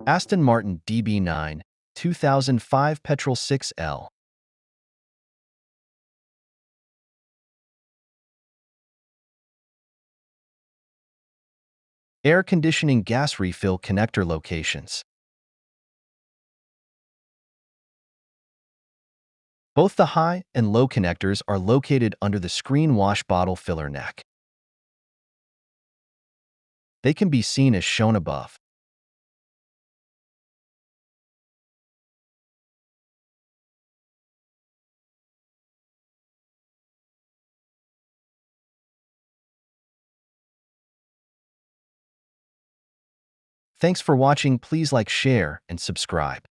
Aston Martin DB9, 2005 Petrol 6L. Air conditioning gas refill connector locations. Both the high and low connectors are located under the screen wash bottle filler neck. They can be seen as shown above. Thanks for watching. Please like, share, and subscribe.